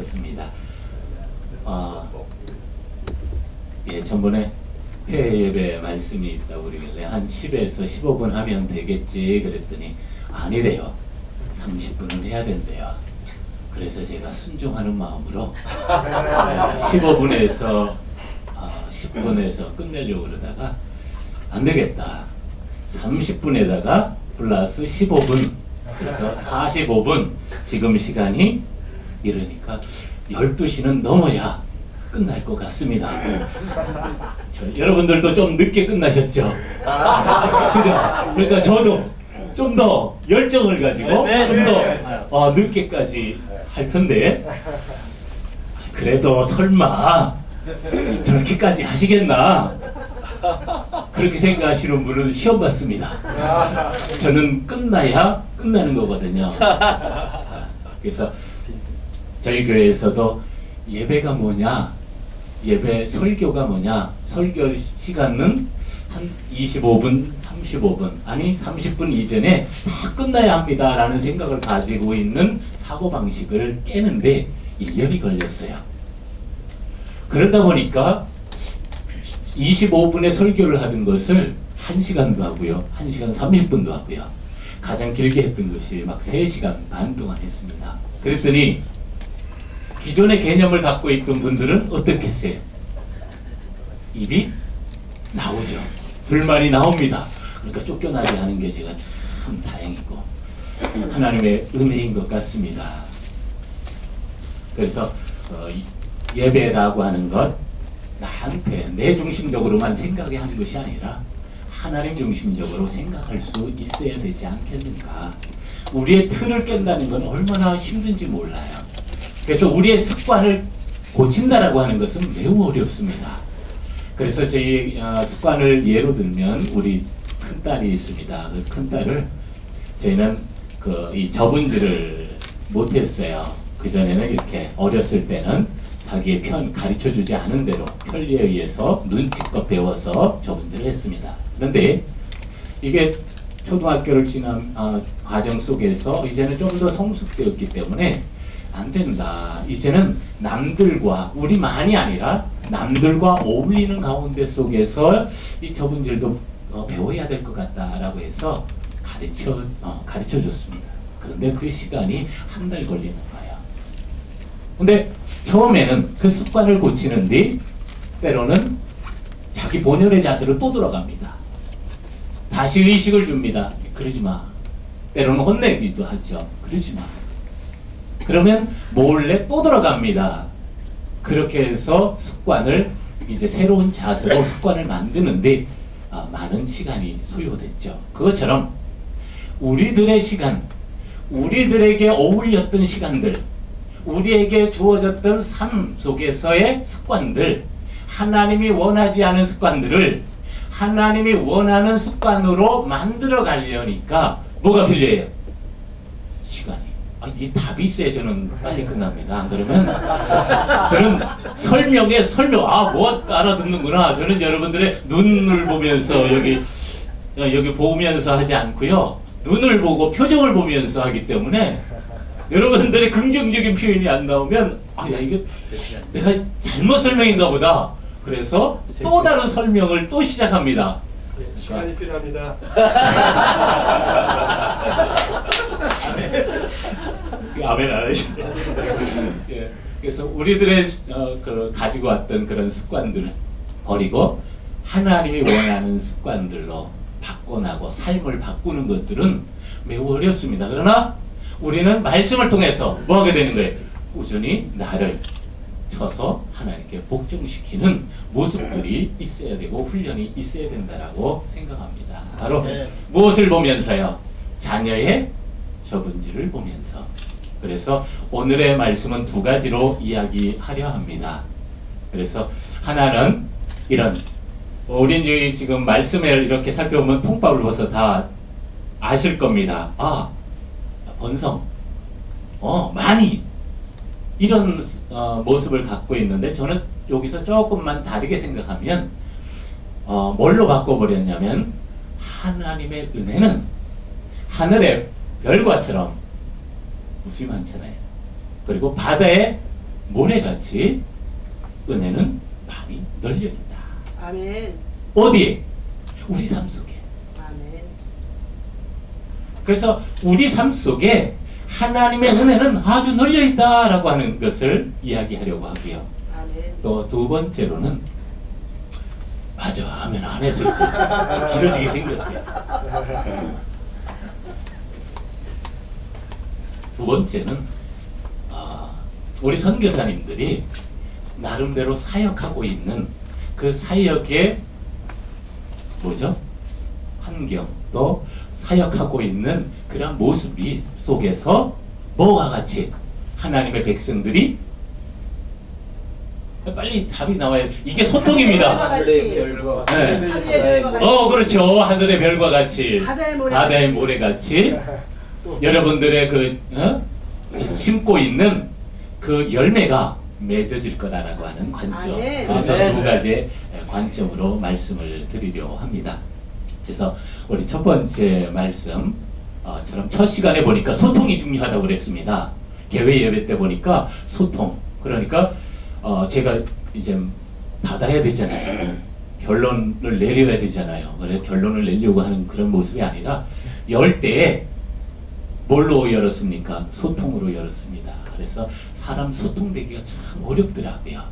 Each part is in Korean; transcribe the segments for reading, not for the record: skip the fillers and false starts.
있었습니다. 예, 전번에 폐 예배 말씀이 있다고 그러길래 한 10에서 15분 하면 되겠지 그랬더니 아니래요. 30분은 해야 된대요. 그래서 제가 순종하는 마음으로 15분에서 10분에서 끝내려고 그러다가 안 되겠다. 30분에다가 플러스 15분. 그래서 45분. 지금 시간이 이러니까 12시는 넘어야 끝날 것 같습니다. 여러분들도 좀 늦게 끝나셨죠? 그죠? 그러니까 저도 좀 더 열정을 가지고 좀 더 늦게까지 할 텐데 그래도 설마 저렇게까지 하시겠나? 그렇게 생각하시는 분은 시험 받습니다. 저는 끝나야 끝나는 거거든요. 그래서 저희 교회에서도 예배가 뭐냐, 예배 설교가 뭐냐, 설교 시간은 한 25분, 35분, 아니 30분 이전에 다 끝나야 합니다 라는 생각을 가지고 있는 사고방식을 깨는데 1년이 걸렸어요. 그러다 보니까 25분의 설교를 하던 것을 1시간도 하고요, 1시간 30분도 하고요, 가장 길게 했던 것이 막 3시간 반 동안 했습니다. 그랬더니 기존의 개념을 갖고 있던 분들은 어떻겠어요? 입이 나오죠. 불만이 나옵니다. 그러니까 쫓겨나지 않은 게 제가 참 다행이고 하나님의 은혜인 것 같습니다. 그래서 예배라고 하는 것 나한테 내 중심적으로만 생각해 하는 것이 아니라 하나님 중심적으로 생각할 수 있어야 되지 않겠는가. 우리의 틀을 깬다는 건 얼마나 힘든지 몰라요. 그래서 우리의 습관을 고친다라고 하는 것은 매우 어렵습니다. 그래서 저희 습관을 예로 들면 우리 큰딸이 있습니다. 그 큰딸을 저희는 이 저분지를 못했어요. 그전에는 이렇게 어렸을 때는 자기의 가르쳐주지 않은 대로 편리에 의해서 눈치껏 배워서 저분지를 했습니다. 그런데 이게 초등학교를 지난 과정 속에서 이제는 좀 더 성숙되었기 때문에 안 된다. 이제는 남들과 우리만이 아니라 남들과 어울리는 가운데 속에서 이 저분질도 배워야 될 것 같다라고 해서 가르쳐 줬습니다. 그런데 그 시간이 한 달 걸리는 거예요. 근데 처음에는 그 습관을 고치는 뒤 때로는 자기 본연의 자세로 또 들어갑니다. 다시 의식을 줍니다. 그러지 마. 때로는 혼내기도 하죠. 그러지 마. 그러면 몰래 또 들어갑니다. 그렇게 해서 습관을 이제 새로운 자세로 습관을 만드는데 많은 시간이 소요됐죠. 그것처럼 우리들의 시간, 우리들에게 어울렸던 시간들, 우리에게 주어졌던 삶 속에서의 습관들, 하나님이 원하지 않은 습관들을 하나님이 원하는 습관으로 만들어 가려니까 뭐가 필요해요? 시간이. 이 답이 있어야 저는 빨리 끝납니다. 안 그러면 저는 설명 뭐 알아듣는구나. 저는 여러분들의 눈을 보면서 여기 보면서 하지 않고요, 눈을 보고 표정을 보면서 하기 때문에 여러분들의 긍정적인 표현이 안 나오면 이게 내가 잘못 설명인가 보다. 그래서 또 다른 설명을 또 시작합니다. 시간이 필요합니다. 아멘 안 하시네. 예, 그래서 우리들의 가지고 왔던 그런 습관들을 버리고 하나님이 원하는 습관들로 바꿔나고 삶을 바꾸는 것들은 매우 어렵습니다. 그러나 우리는 말씀을 통해서 뭐 하게 되는 거예요? 꾸준히 나를 쳐서 하나님께 복종시키는 모습들이 있어야 되고 훈련이 있어야 된다라고 생각합니다. 바로 무엇을 보면서요? 자녀의 저분지를 보면서. 그래서 오늘의 말씀은 두 가지로 이야기하려 합니다. 그래서 하나는 이런, 우리 지금 말씀을 이렇게 살펴보면 통밥을 벌써 다 아실 겁니다. 번성, 많이 이런 모습을 갖고 있는데, 저는 여기서 조금만 다르게 생각하면 뭘로 바꿔버렸냐면, 하나님의 은혜는 하늘의 별과처럼 무수히 많잖아요. 그리고 바다의 모래같이 은혜는 많이 널려 있다. 아멘. 어디에? 우리 삶 속에. 아멘. 그래서 우리 삶 속에 하나님의 은혜는 아주 널려 있다라고 하는 것을 이야기하려고 하고요. 아멘. 또 두 번째로는 맞아 하면 안 했을지 길어지게 생겼어요. 두 번째는 우리 선교사님들이 나름대로 사역하고 있는 그 사역의 뭐죠? 환경 또 사역하고 있는 그런 모습이 속에서 뭐와 같이 하나님의 백성들이 빨리 답이 나와요. 이게 소통입니다. 하늘의 별과 네. 하늘의 별과 같이. 그렇죠. 하늘의 별과 같이 바다의 모래 같이 여러분들의 심고 있는 그 열매가 맺어질 거다라고 하는 관점. 아멘. 그래서 아멘. 두 가지 관점으로 말씀을 드리려 합니다. 그래서 우리 첫 번째 말씀처럼 첫 시간에 보니까 소통이 중요하다고 그랬습니다. 개회 예배 때 보니까 소통. 그러니까 제가 이제 받아야 되잖아요. 결론을 내려야 되잖아요. 그래서 결론을 내려고 하는 그런 모습이 아니라 열 때에 뭘로 열었습니까? 소통으로 열었습니다. 그래서 사람 소통되기가 참 어렵더라고요.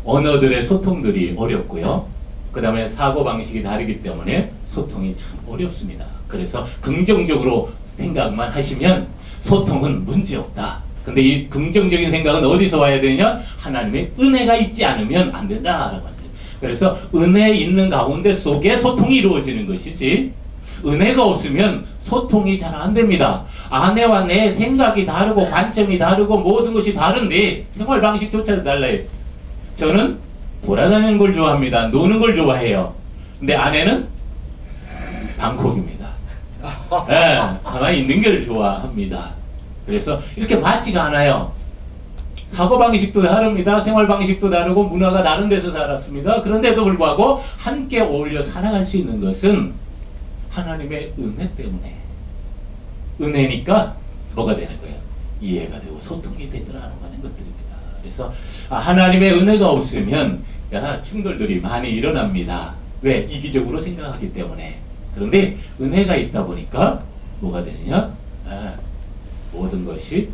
언어들의 소통들이 어렵고요. 그 다음에 사고방식이 다르기 때문에 소통이 참 어렵습니다. 그래서 긍정적으로 생각만 하시면 소통은 문제없다. 근데 이 긍정적인 생각은 어디서 와야 되냐? 하나님의 은혜가 있지 않으면 안 된다라고 하는 거예요. 그래서 은혜 있는 가운데 속에 소통이 이루어지는 것이지 은혜가 없으면 소통이 잘 안 됩니다. 아내와 내 생각이 다르고 관점이 다르고 모든 것이 다른데 생활 방식조차도 달라요. 저는 돌아다니는 걸 좋아합니다. 노는 걸 좋아해요. 근데 아내는 방콕입니다. 가만히 있는 걸 좋아합니다. 그래서 이렇게 맞지가 않아요. 사고방식도 다릅니다. 생활방식도 다르고 문화가 다른 데서 살았습니다. 그런데도 불구하고 함께 어울려 살아갈 수 있는 것은 하나님의 은혜 때문에 은혜니까 뭐가 되는 거예요? 이해가 되고 소통이 되더라는 것들입니다. 그래서 하나님의 은혜가 없으면 충돌들이 많이 일어납니다. 왜? 이기적으로 생각하기 때문에. 그런데 은혜가 있다 보니까 뭐가 되느냐? 모든 것이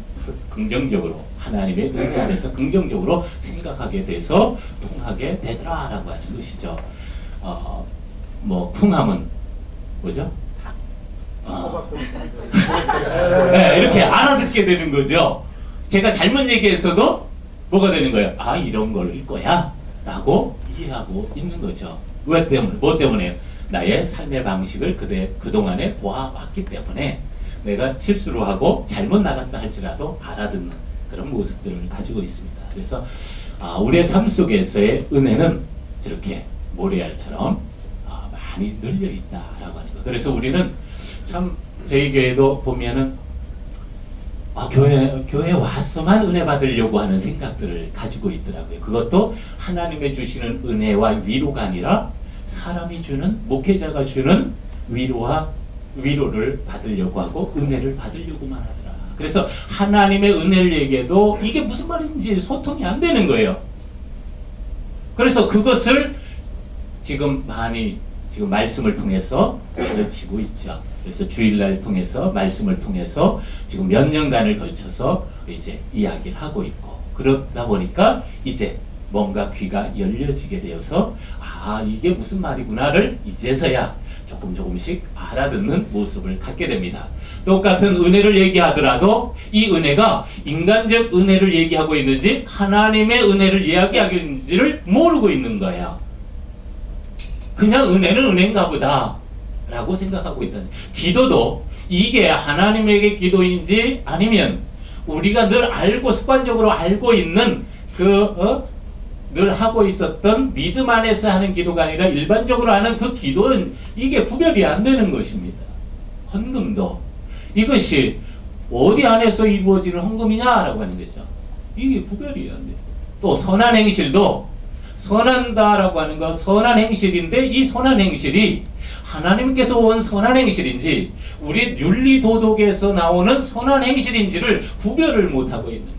긍정적으로 하나님의 은혜 안에서 긍정적으로 생각하게 돼서 통하게 되더라라고 하는 것이죠. 쿵함은 뭐죠? 네, 이렇게 알아듣게 되는 거죠. 제가 잘못 얘기했어도 뭐가 되는 거예요? 이런 걸일 거야 라고 이해하고 있는 거죠. 왜 때문에? 뭐 때문에요? 나의 삶의 방식을 그동안에 보아왔기 때문에 내가 실수를 하고 잘못 나갔다 할지라도 알아듣는 그런 모습들을 가지고 있습니다. 그래서 우리의 삶 속에서의 은혜는 저렇게 모래알처럼 많이 널려 있다라고 하는 거. 그래서 우리는 참 저희 교회도 보면은 교회 와서만 은혜 받으려고 하는 생각들을 가지고 있더라고요. 그것도 하나님의 주시는 은혜와 위로가 아니라 사람이 주는, 목회자가 주는 위로를 받으려고 하고 은혜를 받으려고만 하더라. 그래서 하나님의 은혜를 얘기해도 이게 무슨 말인지 소통이 안 되는 거예요. 그래서 그것을 지금 많이 말씀을 통해서 가르치고 있죠. 그래서 주일날 통해서 말씀을 통해서 지금 몇 년간을 걸쳐서 이제 이야기를 하고 있고, 그러다 보니까 이제 뭔가 귀가 열려지게 되어서 이게 무슨 말이구나를 이제서야 조금씩 알아듣는 모습을 갖게 됩니다. 똑같은 은혜를 얘기하더라도 이 은혜가 인간적 은혜를 얘기하고 있는지 하나님의 은혜를 이야기하고 있는지를 모르고 있는 거예요. 그냥 은혜는 은혜인가 보다 라고 생각하고 있다는. 기도도 이게 하나님에게 기도인지 아니면 우리가 늘 알고 습관적으로 알고 있는 늘 하고 있었던 믿음 안에서 하는 기도가 아니라 일반적으로 하는 그 기도는 이게 구별이 안 되는 것입니다. 헌금도 이것이 어디 안에서 이루어지는 헌금이냐라고 하는 거죠. 이게 구별이 안 돼요. 또 선한 행실도 선한다라고 하는 건 선한 행실인데 이 선한 행실이 하나님께서 온 선한 행실인지 우리 윤리도덕에서 나오는 선한 행실인지를 구별을 못하고 있는 거예요.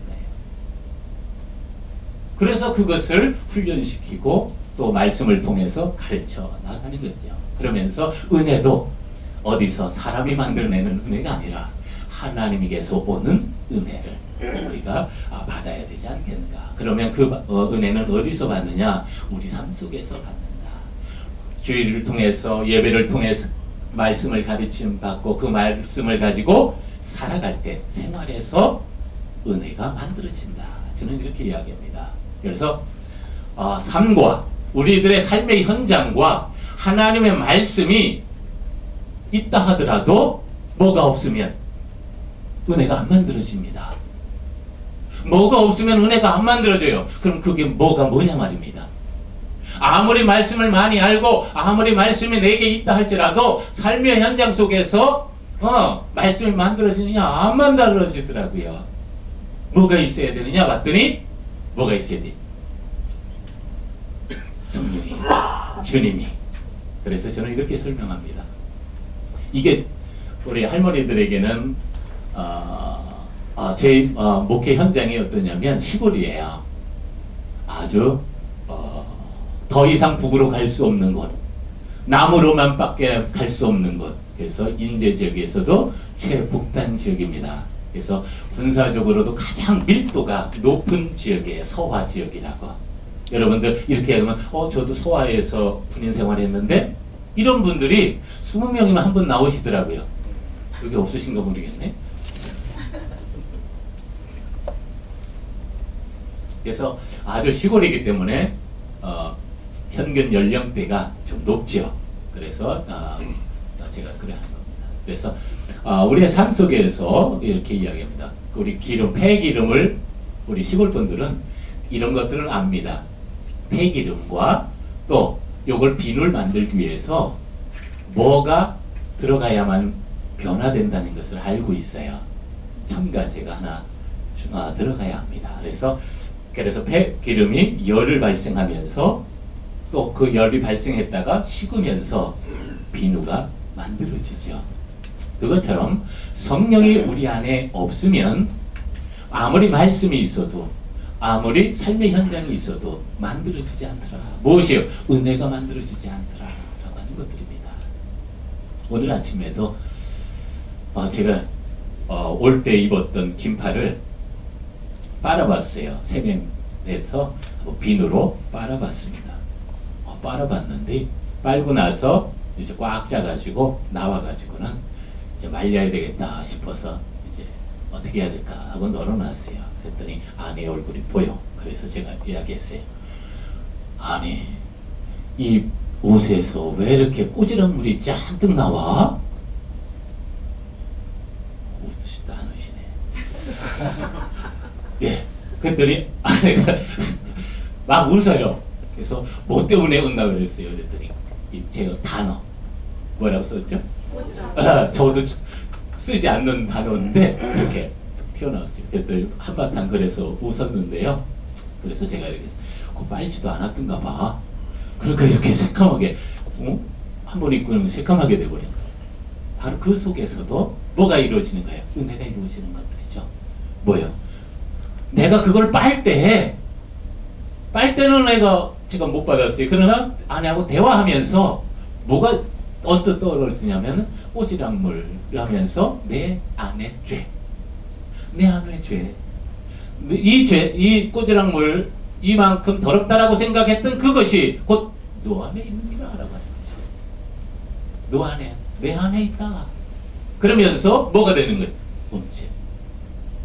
그래서 그것을 훈련시키고 또 말씀을 통해서 가르쳐 나가는 거죠. 그러면서 은혜도 어디서 사람이 만들어내는 은혜가 아니라 하나님에게서 오는 은혜를 우리가 받아야 되지 않겠는가. 그러면 그 은혜는 어디서 받느냐? 우리 삶 속에서 받는다. 주일을 통해서, 예배를 통해서 말씀을 가르침 받고 그 말씀을 가지고 살아갈 때 생활에서 은혜가 만들어진다. 저는 이렇게 이야기합니다. 그래서 삶과 우리들의 삶의 현장과 하나님의 말씀이 있다 하더라도 뭐가 없으면 은혜가 안 만들어집니다. 뭐가 없으면 은혜가 안 만들어져요. 그럼 그게 뭐냐 말입니다. 아무리 말씀을 많이 알고 아무리 말씀이 내게 있다 할지라도 삶의 현장 속에서 말씀이 만들어지느냐? 안 만들어지더라고요. 뭐가 있어야 되느냐 봤더니 뭐가 있어야 돼? 성령이, 주님이. 그래서 저는 이렇게 설명합니다. 이게 우리 할머니들에게는 제 목회 현장이 어떠냐면 시골이에요. 아주 더 이상 북으로 갈 수 없는 곳, 남으로만 밖에 갈 수 없는 곳. 그래서 인제 지역에서도 최북단 지역입니다. 그래서 군사적으로도 가장 밀도가 높은 지역이에요. 소화 지역이라고. 여러분들 이렇게 하면 저도 소화에서 군인 생활했는데 이런 분들이 20명이면 한 분 나오시더라고요. 여기 없으신가 모르겠네. 그래서 아주 시골이기 때문에 평균 연령대가 좀 높지요. 그래서 제가 그래 하는 겁니다. 그래서 우리의 삶 속에서 이렇게 이야기합니다. 우리 기름, 폐기름을 우리 시골 분들은 이런 것들을 압니다. 폐기름과 또 요걸 비누를 만들기 위해서 뭐가 들어가야만 변화된다는 것을 알고 있어요. 첨가제가 하나 들어가야 합니다. 그래서 폐기름이 열을 발생하면서 또 그 열이 발생했다가 식으면서 비누가 만들어지죠. 그것처럼 성령이 우리 안에 없으면 아무리 말씀이 있어도 아무리 삶의 현장이 있어도 만들어지지 않더라. 무엇이요? 은혜가 만들어지지 않더라 라고 하는 것들입니다. 오늘 아침에도 제가 올 때 입었던 긴팔을 빨아봤어요. 세면에서 비누로 빨아봤습니다. 빨아봤는데 빨고 나서 이제 꽉 짜가지고 나와가지고는 이제 말려야 되겠다 싶어서 이제 어떻게 해야 될까 하고 널어놨어요. 그랬더니 아내 얼굴이 보여. 그래서 제가 이야기했어요. 아니, 이 옷에서 왜 이렇게 꼬지런 물이 잔뜩 나와? 웃지도 않으시네. 예. 그랬더니 아내가 막 웃어요. 그래서 뭐 때문에 웃나 그랬어요. 그랬더니 제가 단어 뭐라고 썼죠? 저도 쓰지 않는 단어인데 그렇게 튀어나왔어요. 그랬더니 한바탕 그래서 웃었는데요. 그래서 제가 이렇게 빨지도 않았던가 봐. 그러니까 이렇게 새까맣게 한 번 입고는 새까맣게 돼버린 거예요. 바로 그 속에서도 뭐가 이루어지는 거예요? 은혜가 이루어지는 것들이죠. 뭐요? 내가 그걸 빨 때는 제가 못 받았어요. 그러나 아내하고 대화하면서 뭐가 언뜻 떠오르냐면 꼬지락물을 하면서 내 안의 죄, 이 꼬지락물 이만큼 더럽다라고 생각했던 그것이 곧 너 안에 있느니라 라고 하는 거죠. 너 안에, 내 안에 있다. 그러면서 뭐가 되는 거예요? 온죄.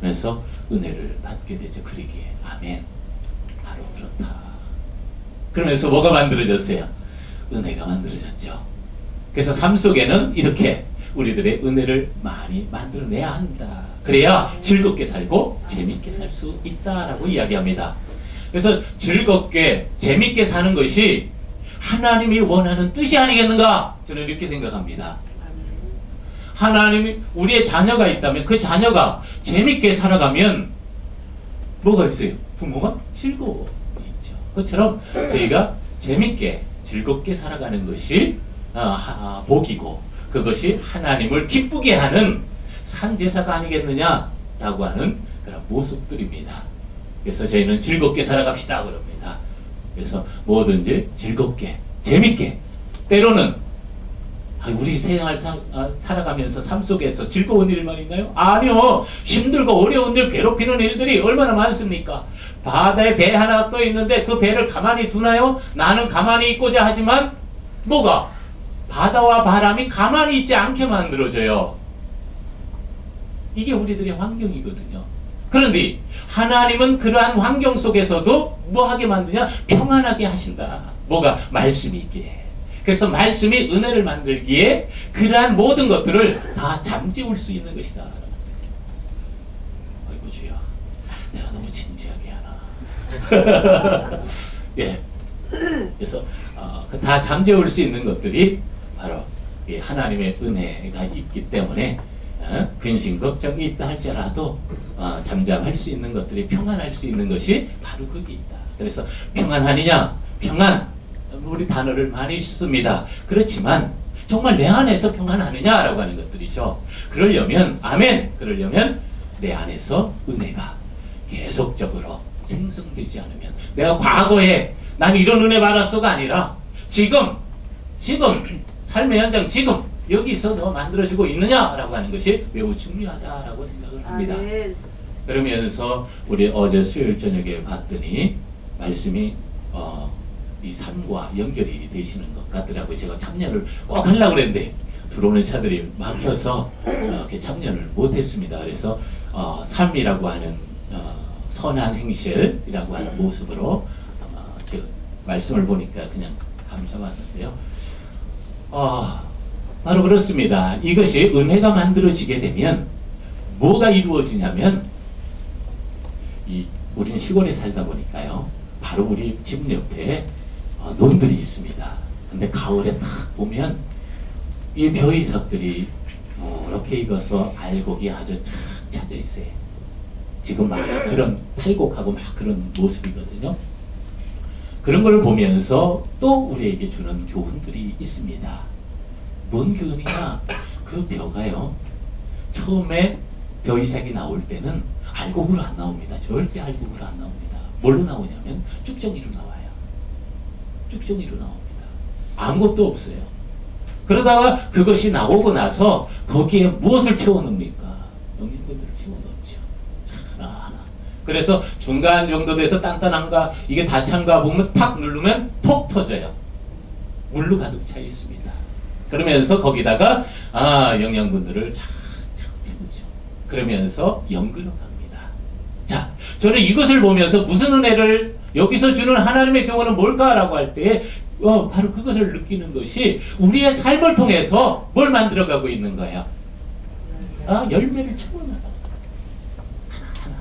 그래서 은혜를 받게 되죠. 그러기에 아멘. 바로 그렇다. 그러면서 뭐가 만들어졌어요? 은혜가 만들어졌죠. 그래서 삶 속에는 이렇게 우리들의 은혜를 많이 만들어내야 한다. 그래야 즐겁게 살고 재밌게 살 수 있다라고 이야기합니다. 그래서 즐겁게 재밌게 사는 것이 하나님이 원하는 뜻이 아니겠는가? 저는 이렇게 생각합니다. 하나님이 우리의 자녀가 있다면 그 자녀가 재밌게 살아가면 뭐가 있어요? 부모가 즐거워 있죠. 그것처럼 저희가 재밌게 즐겁게 살아가는 것이 복이고 그것이 하나님을 기쁘게 하는 산제사가 아니겠느냐라고 하는 그런 모습들입니다. 그래서 저희는 즐겁게 살아갑시다 그럽니다. 그래서 뭐든지 즐겁게, 재밌게, 때로는 우리 생활 살아가면서 삶 속에서 즐거운 일만 있나요? 아니요. 힘들고 어려운 일, 괴롭히는 일들이 얼마나 많습니까? 바다에 배 하나 떠 있는데 그 배를 가만히 두나요? 나는 가만히 있고자 하지만 뭐가? 바다와 바람이 가만히 있지 않게 만들어져요. 이게 우리들의 환경이거든요. 그런데 하나님은 그러한 환경 속에서도 뭐하게 만드냐? 평안하게 하신다. 뭐가? 말씀이 있기에. 그래서 말씀이 은혜를 만들기에 그러한 모든 것들을 다 잠재울 수 있는 것이다. 아이고 주여, 내가 너무 진지하게 하나. 예. 그래서 다 잠재울 수 있는 것들이 바로 하나님의 은혜가 있기 때문에 근심 걱정이 있다 할지라도 잠잠할 수 있는 것들이, 평안할 수 있는 것이 바로 거기 있다. 그래서 평안하느냐? 평안, 우리 단어를 많이 씁니다. 그렇지만 정말 내 안에서 평안하느냐라고 하는 것들이죠. 그러려면, 아멘, 그러려면 내 안에서 은혜가 계속적으로 생성되지 않으면, 내가 과거에 난 이런 은혜 받았어가 아니라 지금 삶의 현장, 지금 여기서 너 만들어지고 있느냐라고 하는 것이 매우 중요하다라고 생각을 합니다. 아멘. 그러면서 우리 어제 수요일 저녁에 봤더니 말씀이 이 삶과 연결이 되시는 것 같더라고요. 제가 참여를 꼭 하려고 그랬는데 들어오는 차들이 막혀서 참여를 못했습니다. 그래서 삶이라고 하는 선한 행실이라고 하는 모습으로 제가 말씀을 보니까 그냥 감사받는데요. 바로 그렇습니다. 이것이 은혜가 만들어지게 되면 뭐가 이루어지냐면, 우리는 시골에 살다 보니까요, 바로 우리 집 옆에 논들이 있습니다. 근데 가을에 딱 보면 이 벼이삭들이 이렇게 익어서 알곡이 아주 쫙 차져 있어요. 지금 막 그런 탈곡하고 막 그런 모습이거든요. 그런 걸 보면서 또 우리에게 주는 교훈들이 있습니다. 뭔 교훈이냐? 그 벼가요, 처음에 벼이삭이 나올 때는 알곡으로 안 나옵니다. 절대 알곡으로 안 나옵니다. 뭘로 나오냐면 쭉정이로 나와요. 쭉정이로 나옵니다. 아무것도 없어요. 그러다가 그것이 나오고 나서 거기에 무엇을 채워넣습니까? 영양분을 채워넣죠. 하나하나. 그래서 중간 정도 돼서 단단한가, 이게 다 찬가 보면 탁 누르면 톡 터져요. 물로 가득 차 있습니다. 그러면서 거기다가 영양분들을 착착 채우죠. 그러면서 연근을 갑니다. 자, 저는 이것을 보면서 무슨 은혜를 여기서 주는 하나님의 경우는 뭘까라고 할 때 바로 그것을 느끼는 것이 우리의 삶을 통해서 뭘 만들어가고 있는 거예요. 열매를 채워나가. 하나하나.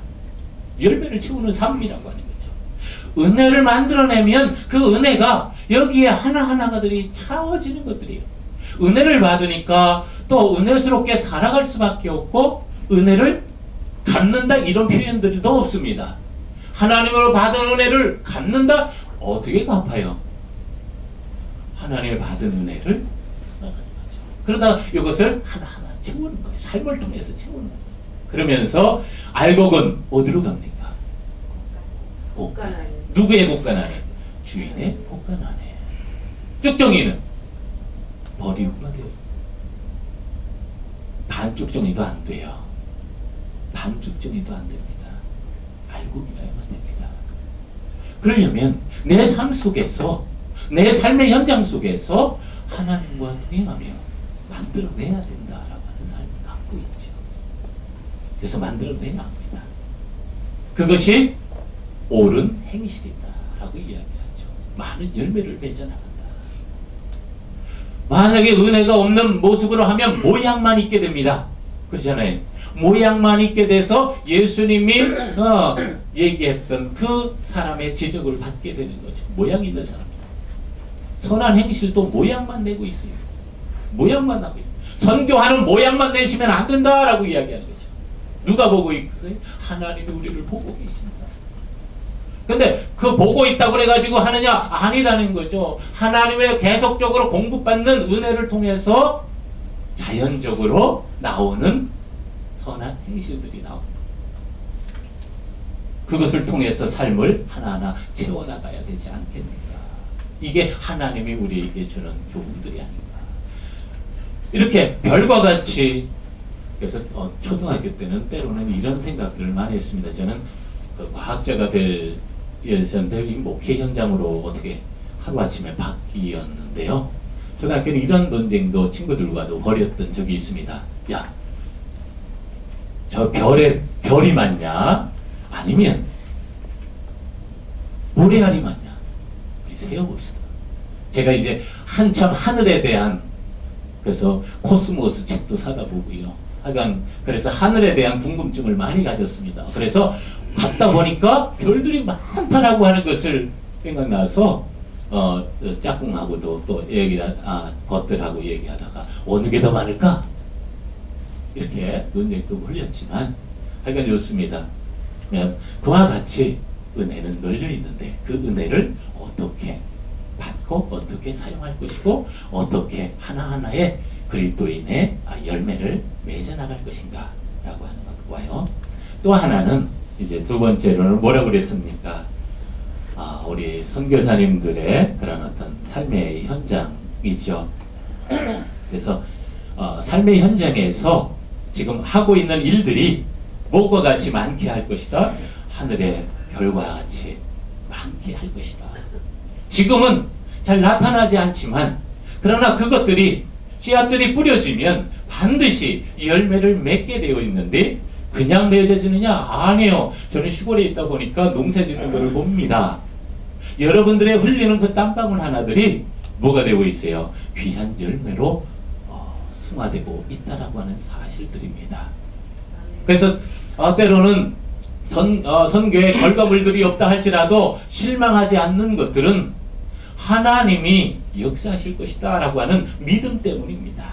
열매를 채우는 삶이라고 하는 거죠. 은혜를 만들어내면 그 은혜가 여기에 하나하나가들이 차워지는 것들이에요. 은혜를 받으니까 또 은혜스럽게 살아갈 수밖에 없고, 은혜를 갚는다 이런 표현들이 더 없습니다. 하나님으로 받은 은혜를 갚는다? 어떻게 갚아요? 하나님의 받은 은혜를 나가는 거죠. 그러다 이것을 하나하나 채우는 거예요. 삶을 통해서 채우는 거예요. 그러면서 알곡은 어디로 갑니까? 곳간 안에. 누구의 곳간 안에? 주인의 곳간 안에. 쭉정이는 버리고가 돼요. 반쭉정이도 안 돼요. 반쭉정이도 안 됩니다. 알곡이라야만 됩니다. 그러려면 내 삶 속에서, 내 삶의 현장 속에서 하나님과 동행하며 만들어내야 된다라고 하는 삶을 갖고 있죠. 그래서 만들어내야 합니다. 그것이 옳은 행실이다라고 이야기하죠. 많은 열매를 맺어나간다. 만약에 은혜가 없는 모습으로 하면 모양만 있게 됩니다. 그렇잖아요. 모양만 있게 돼서 예수님이 얘기했던 그 사람의 지적을 받게 되는 거죠. 모양 있는 사람입니다. 선한 행실도 모양만 내고 있어요. 모양만 나고 있어요. 선교하는 모양만 내시면 안 된다라고 이야기하는 거죠. 누가 보고 있어요? 하나님이 우리를 보고 계신다. 근데 그 보고 있다고 그래가지고 하느냐? 아니라는 거죠. 하나님의 계속적으로 공급받는 은혜를 통해서 자연적으로 나오는 선한 행실들이 나옵니다. 그것을 통해서 삶을 하나하나 채워나가야 되지 않겠는가. 이게 하나님이 우리에게 주는 교훈들이 아닌가. 이렇게 별과 같이, 그래서 초등학교 때는 때로는 이런 생각들을 많이 했습니다. 저는 그 과학자가 될 예선대 목회 현장으로 어떻게 하루아침에 바뀌었는데요. 초등학교는 이런 논쟁도 친구들과도 벌였던 적이 있습니다. 야, 저 별이 맞냐? 아니면 모래알이 맞냐? 우리 세어봅시다. 제가 이제 한참 하늘에 대한, 그래서 코스모스 책도 사다 보고요. 하여간 그래서 하늘에 대한 궁금증을 많이 가졌습니다. 그래서 갔다 보니까 별들이 많다라고 하는 것을 생각나서 짝꿍하고도 또 벗들하고 얘기하다가 어느 게 더 많을까? 이렇게 논쟁도 벌렸지만 하여간 좋습니다. 그와 같이 은혜는 널려 있는데 그 은혜를 어떻게 받고 어떻게 사용할 것이고 어떻게 하나하나의 그리스도인의 열매를 맺어 나갈 것인가 라고 하는 것과요. 또 하나는 이제 두 번째로는 뭐라고 그랬습니까? 우리 선교사님들의 그런 어떤 삶의 현장이죠. 그래서 삶의 현장에서 지금 하고 있는 일들이 뭐가 같이 많게 할 것이다. 하늘의 별과 같이 많게 할 것이다. 지금은 잘 나타나지 않지만 그러나 그것들이 씨앗들이 뿌려지면 반드시 열매를 맺게 되어 있는데 그냥 맺어지느냐? 아니에요. 저는 시골에 있다 보니까 농사 짓는 걸 봅니다. 여러분들의 흘리는 그 땀방울 하나들이 뭐가 되고 있어요? 귀한 열매로 승화되고 있다라고 하는 사실들입니다. 그래서 때로는 선교에 결과물들이 없다 할지라도 실망하지 않는 것들은 하나님이 역사하실 것이다 라고 하는 믿음 때문입니다.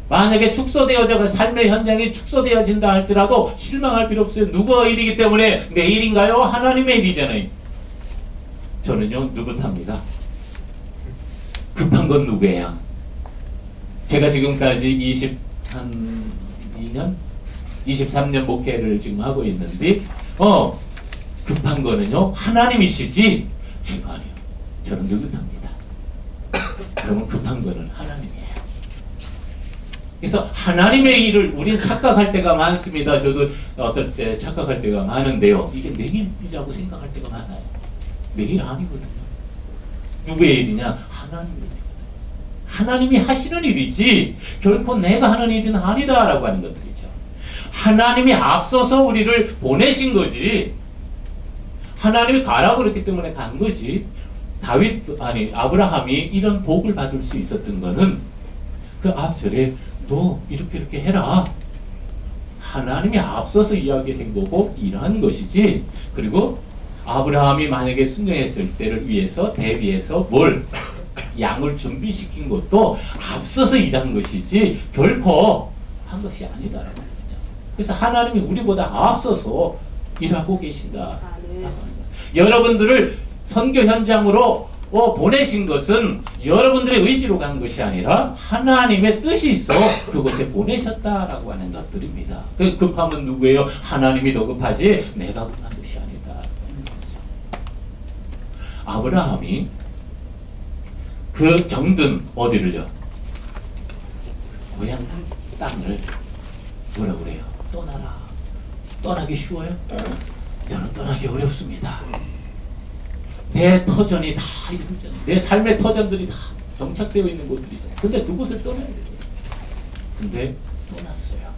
만약에 축소되어져 삶의 현장이 축소되어진다 할지라도 실망할 필요 없어요. 누구의 일이기 때문에 내 일인가요? 하나님의 일이잖아요. 저는요 느긋합니다. 급한 건 누구예요? 제가 지금까지 23년 목회를 지금 하고 있는데 급한 거는요 하나님이시지 제가 아니에요. 저는 느긋합니다. 그러면 급한 거는 하나님이에요. 그래서 하나님의 일을 우린 착각할 때가 많습니다. 저도 어떨 때 착각할 때가 많은데요. 이게 내 일이라고 생각할 때가 많아요. 내 일 아니거든요. 누구의 일이냐? 하나님의 일이거든요. 하나님이 하시는 일이지 결코 내가 하는 일은 아니다라고 하는 것들이죠. 하나님이 앞서서 우리를 보내신 거지. 하나님이 가라고 그랬기 때문에 간 거지. 아브라함이 이런 복을 받을 수 있었던 거는 그 앞절에 너 이렇게 해라. 하나님이 앞서서 이야기한 거고 일한 것이지. 그리고 아브라함이 만약에 순종했을 때를 위해서 대비해서 양을 준비시킨 것도 앞서서 일한 것이지 결코 한 것이 아니다라고 하죠. 그래서 하나님이 우리보다 앞서서 일하고 계신다. 여러분들을 선교 현장으로 보내신 것은 여러분들의 의지로 간 것이 아니라 하나님의 뜻이 있어 그곳에 보내셨다라고 하는 것들입니다. 그 급함은 누구예요? 하나님이 더 급하지 내가 급한 것이 아니다. 아브라함이 그 정든 어디를요? 고향 땅을 뭐라 그래요? 떠나라. 떠나기 쉬워요? 저는 떠나기 어렵습니다. 내 터전이 다 이루잖아요. 내 삶의 터전들이 다 정착되어 있는 곳들이잖아요. 근데 그곳을 떠나야 돼요. 근데 떠났어요.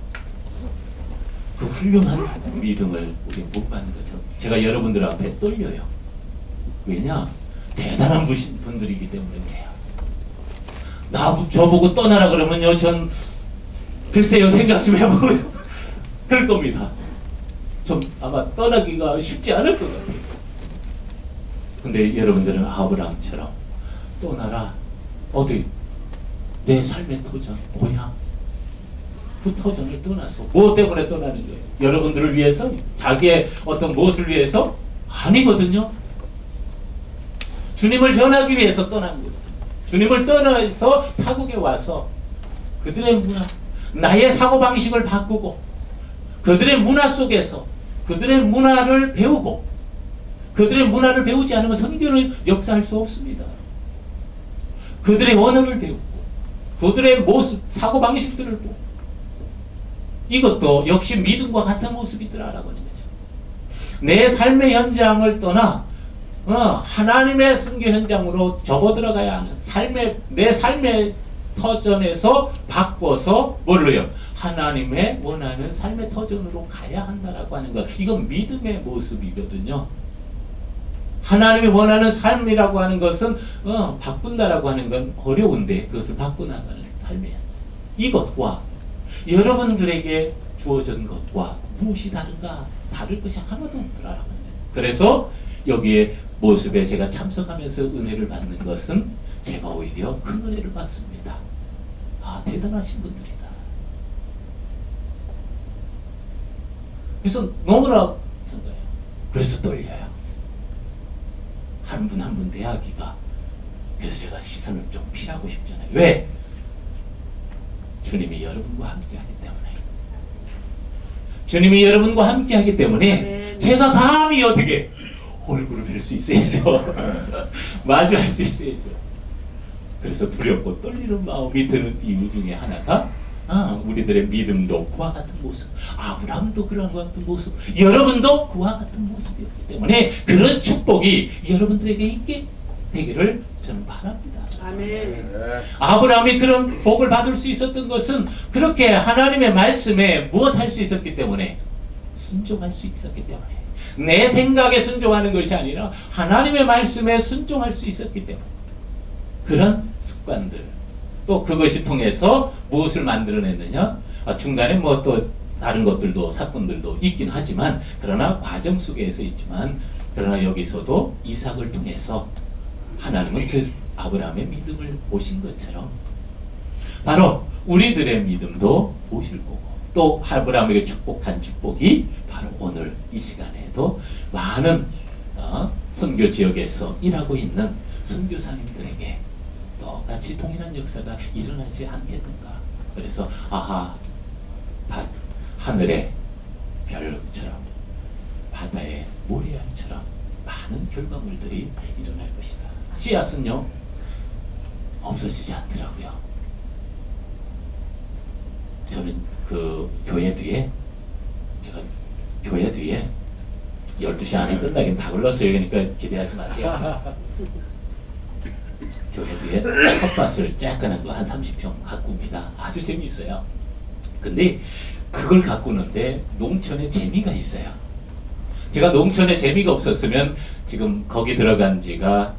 그 훌륭한 믿음을 우리 못 받는 거죠. 제가 여러분들 앞에 떨려요. 왜냐? 대단한 분들이기 때문에 그래요. 저보고 떠나라 그러면요, 전 글쎄요, 생각 좀 해보고요. 그럴 겁니다. 좀 아마 떠나기가 쉽지 않을 것 같아요. 근데 여러분들은 아브라함처럼 떠나라. 어디? 내 삶의 터전, 고향. 그 터전을 떠나서 뭐 때문에 떠나는 거예요? 여러분들을 위해서? 자기의 어떤 무엇을 위해서? 아니거든요. 주님을 전하기 위해서 떠난 거예요. 주님을 떠나서 타국에 와서 그들의 문화, 나의 사고방식을 바꾸고 그들의 문화 속에서 그들의 문화를 배우고, 그들의 문화를 배우지 않으면 선교를 역사할 수 없습니다. 그들의 언어를 배우고, 그들의 모습, 사고방식들을 보고, 이것도 역시 믿음과 같은 모습이더라라고 하는 거죠. 내 삶의 현장을 떠나 하나님의 선교 현장으로 접어들어가야 하는 내 삶의 터전에서 바꿔서 뭘로요? 하나님의 원하는 삶의 터전으로 가야 한다라고 하는 것. 이건 믿음의 모습이거든요. 하나님이 원하는 삶이라고 하는 것은 바꾼다라고 하는 건 어려운데 그것을 바꿔나가는 삶이에요. 이것과 여러분들에게 주어진 것과 무엇이 다른가? 다를 것이 하나도 없더라라고 하는 거예요. 그래서 여기에 모습에 제가 참석하면서 은혜를 받는 것은 제가 오히려 큰 은혜를 받습니다. 아, 대단하신 분들이다. 그래서 너무나 생각해요. 그래서 떨려요. 한 분 한 분 대하기가. 그래서 제가 시선을 좀 피하고 싶잖아요. 왜? 주님이 여러분과 함께하기 때문에. 주님이 여러분과 함께하기 때문에 제가 감히 어떻게 얼굴을 뵐 수 있어야죠. 마주할 수 있어야죠. 그래서 두렵고 떨리는 마음이 드는 이유 중에 하나가 우리들의 믿음도 그와 같은 모습, 아브라함도 그런 것 같은 모습, 여러분도 그와 같은 모습이었기 때문에 그런 축복이 여러분들에게 있게 되기를 저는 바랍니다. 아멘. 아브라함이 그런 복을 받을 수 있었던 것은 그렇게 하나님의 말씀에 무엇 할 수 있었기 때문에, 순종할 수 있었기 때문에, 내 생각에 순종하는 것이 아니라 하나님의 말씀에 순종할 수 있었기 때문에, 그런 습관들, 또 그것이 통해서 무엇을 만들어냈느냐? 중간에 뭐 또 다른 것들도 사건들도 있긴 하지만, 그러나 과정 속에서 있지만, 그러나 여기서도 이삭을 통해서 하나님은 그 아브라함의 믿음을 보신 것처럼 바로 우리들의 믿음도 보실 거고, 또 아브라함에게 축복한 축복이 바로 오늘 이 시간에도 많은 선교 지역에서 일하고 있는 선교사님들에게 똑같이 동일한 역사가 일어나지 않겠는가. 그래서 하늘의 별처럼 바다의 모래알처럼 많은 결과물들이 일어날 것이다. 씨앗은요 없어지지 않더라고요. 저는 그 교회 뒤에, 제가 교회 뒤에 12시 안에 끝나긴 다 걸렀어요. 그러니까 기대하지 마세요. 교회 뒤에 텃밭을 쬐끈한 거 한 30평 가꿉니다. 아주 재미있어요. 근데 그걸 가꾸는데 농촌에 재미가 있어요. 제가 농촌에 재미가 없었으면 지금 거기 들어간 지가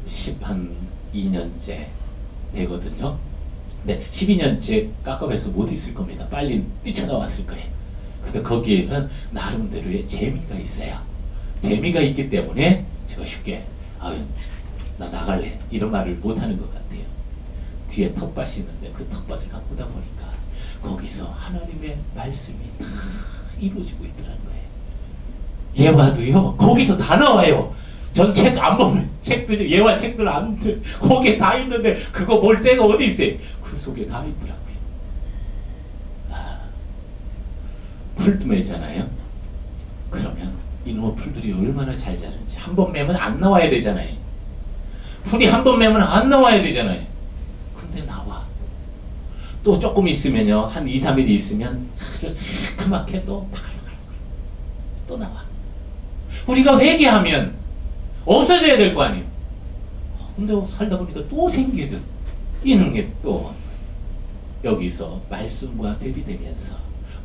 12년째 되거든요. 네, 12년째 깝깝해서 못 있을 겁니다. 빨리 뛰쳐나왔을 거예요. 근데 거기에는 나름대로의 재미가 있어요. 재미가 있기 때문에 제가 쉽게 나 나갈래 이런 말을 못하는 것 같아요. 뒤에 텃밭이 있는데 그 텃밭을 가꾸다 보니까 거기서 하나님의 말씀이 다 이루어지고 있더라는 거예요. 예화도요 거기서 다 나와요. 전 책 안 보면 책들, 예화 책들 안 돼. 거기에 다 있는데 그거 볼 새가 어디 있어요? 그 속에 다 있더라고요. 풀도 매잖아요. 그러면 이놈의 풀들이 얼마나 잘 자는지 한 번 매면 안 나와야 되잖아요. 풀이 한 번 매면 안 나와야 되잖아요. 근데 나와. 또 조금 있으면요, 한 2, 3일 있으면 아주 새카맣게 또 나와. 우리가 회개하면 없어져야 될 거 아니에요. 근데 살다 보니까 또 생기듯 이는 게 또 여기서 말씀과 대비되면서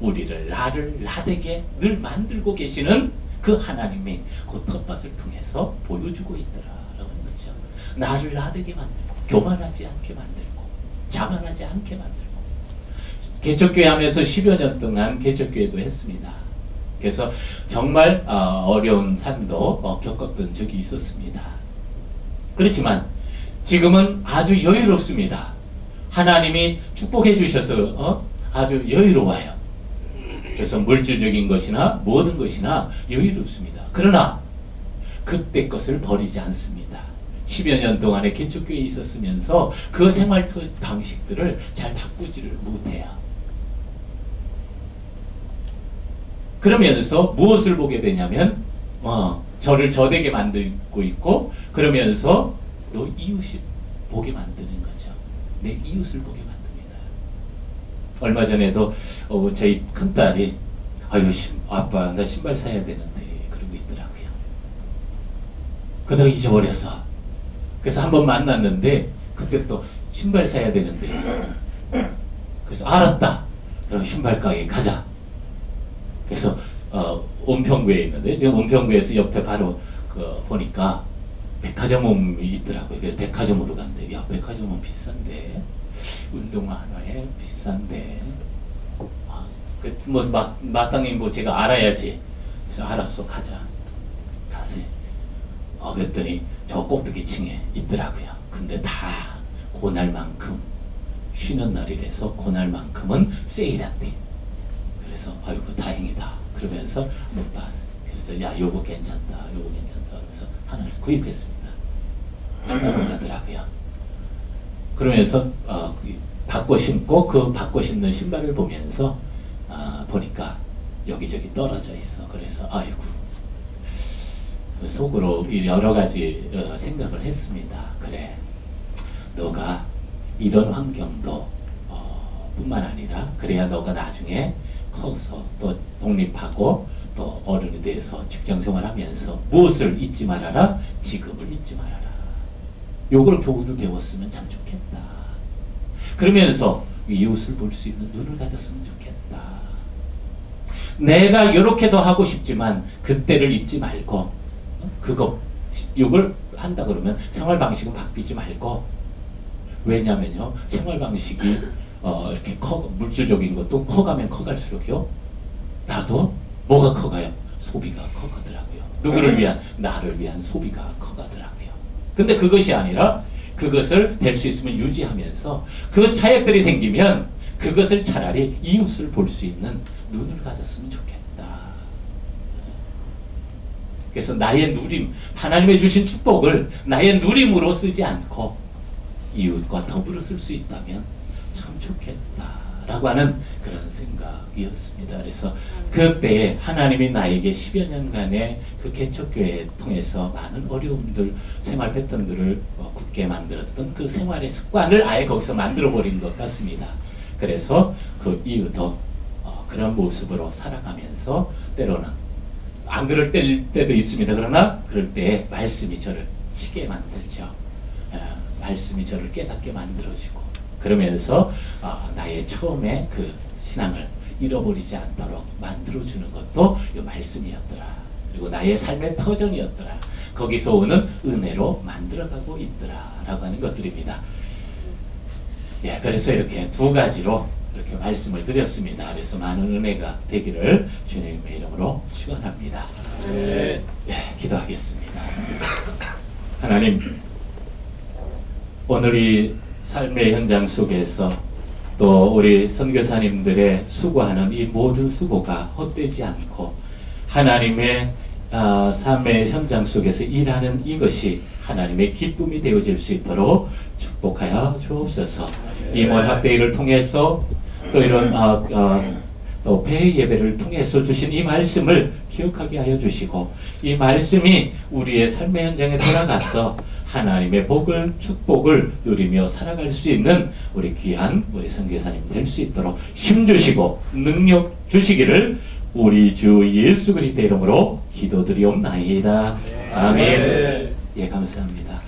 우리를 나를 나되게 늘 만들고 계시는 그 하나님이 그 텃밭을 통해서 보여주고 있더라라고 하는 거죠. 나를 나되게 만들고 교만하지 않게 만들고 자만하지 않게 만들고. 개척교회 하면서 10여 년 동안 개척교회도 했습니다. 그래서 정말 어려운 삶도 겪었던 적이 있었습니다. 그렇지만 지금은 아주 여유롭습니다. 하나님이 축복해 주셔서 아주 여유로워요. 그래서 물질적인 것이나 모든 것이나 여유롭습니다. 그러나 그때 것을 버리지 않습니다. 10여 년 동안의 개척교회에 있었으면서 그 생활 방식들을 잘 바꾸지를 못해요. 그러면서 무엇을 보게 되냐면 저를 저되게 만들고 있고 그러면서 너 이웃이 보게 만드는 거죠. 내 이웃을 보게 만듭니다. 얼마 전에도 저희 큰딸이 아유 아빠 나 신발 사야 되는데 그러고 있더라고요. 그러다가 잊어버렸어. 그래서 한번 만났는데 그때 또 신발 사야 되는데 그래서 알았다. 그럼 신발 가게 가자. 그래서 은평구에 있는데 지금 은평구에서 옆에 바로 보니까 백화점이 있더라고요. 그래서 백화점으로 간대. 야 백화점은 비싼데 운동화에 비싼데 뭐 마땅히 뭐 제가 알아야지. 그래서 알았어 가자. 가세. 그랬더니 저 꼭대기층에 있더라고요. 근데 다 그날만큼 쉬는 날이라서 그날만큼은 세일한대. 그래서 아이고 다행이다. 그러면서 한번 봤어. 그래서 야 요거 괜찮다. 요거 괜찮다. 그래서 하나를 구입했습니다. 가더라고요. 그러면서 바꿔 신고 그 바꿔 신는 신발을 보면서 보니까 여기저기 떨어져 있어. 그래서 아이고 속으로 여러 가지 생각을 했습니다. 그래, 너가 이런 환경도 뿐만 아니라 그래야 너가 나중에 커서 또 독립하고 또 어른이 돼서 직장생활하면서 무엇을 잊지 말아라? 지금을 잊지 말아라. 요걸 교훈을 배웠으면 참 좋겠다. 그러면서 이웃을 볼 수 있는 눈을 가졌으면 좋겠다. 내가 이렇게도 하고 싶지만 그때를 잊지 말고 이걸 한다 그러면 생활 방식은 바뀌지 말고, 왜냐면요 생활 방식이 이렇게 물질적인 것도 커가면 커갈수록요 나도 뭐가 커가요? 소비가 커가더라고요. 누구를 위한? 나를 위한 소비가 커가더라고요. 근데 그것이 아니라 그것을 될 수 있으면 유지하면서 그 차액들이 생기면 그것을 차라리 이웃을 볼 수 있는 눈을 가졌으면 좋겠다. 그래서 나의 누림, 하나님의 주신 축복을 나의 누림으로 쓰지 않고 이웃과 더불어 쓸 수 있다면 참 좋겠다라고 하는 그런 생각이었습니다. 그래서 그때 하나님이 나에게 10여 년간의 그 개척교회를 통해서 많은 어려움들, 생활 패턴들을 굳게 만들었던 그 생활의 습관을 아예 거기서 만들어버린 것 같습니다. 그래서 그 이유도 그런 모습으로 살아가면서 때로는 안 그럴 때도 있습니다. 그러나 그럴 때 말씀이 저를 치게 만들죠. 말씀이 저를 깨닫게 만들어주고, 그러면서 나의 처음에 그 신앙을 잃어버리지 않도록 만들어주는 것도 이 말씀이었더라. 그리고 나의 삶의 터전이었더라. 거기서 오는 은혜로 만들어가고 있더라 라고 하는 것들입니다. 예, 그래서 이렇게 두 가지로 이렇게 말씀을 드렸습니다. 그래서 많은 은혜가 되기를 주님의 이름으로 축원합니다. 예, 기도하겠습니다. 하나님, 오늘 이 삶의 현장 속에서 또 우리 선교사님들의 수고하는 이 모든 수고가 헛되지 않고 하나님의 삶의 현장 속에서 일하는 이것이 하나님의 기쁨이 되어질 수 있도록 축복하여 주옵소서. 이 모합대회를 통해서 또 이런 또 배 예배를 통해서 주신 이 말씀을 기억하게 하여 주시고, 이 말씀이 우리의 삶의 현장에 돌아가서 하나님의 복을, 축복을 누리며 살아갈 수 있는 우리 귀한 우리 선교사님 될 수 있도록 힘 주시고 능력 주시기를 우리 주 예수 그리스도의 이름으로 기도드리옵나이다. 아멘. 예, 감사합니다.